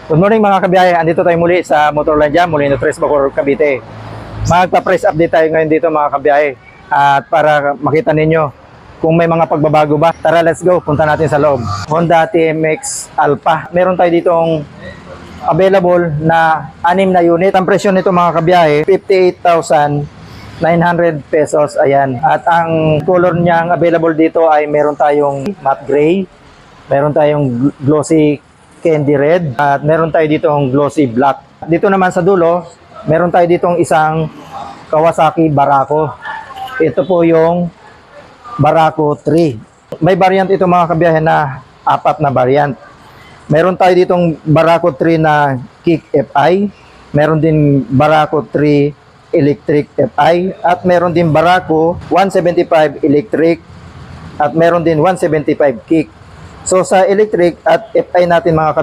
Good morning mga kabiyahe, andito tayo muli sa Motorland Jam, Molino Tres, Bacoor, Cavite. Magpa-press update tayo ngayon dito mga kabiyahe. At para makita ninyo kung may mga pagbabago ba. Tara, let's go, punta natin sa loob. Honda TMX Alpha. Meron tayo ditong available na 6 na unit. Ang presyo nito mga kabiyahe, 58,900 pesos. Ayan. At ang color niyang available dito ay meron tayong matte gray, meron tayong glossy candy red, at meron tayo ditong glossy black. Dito naman sa dulo, meron tayo ditong isang Kawasaki Barako. Ito po yung Barako 3. May variant ito mga kabiyahe na 4 na variant. Meron tayo ditong Barako 3 na Kick FI, meron din Barako 3 Electric FI, at meron din Barako 175 Electric, at meron din 175 Kick. So sa electric at FI natin mga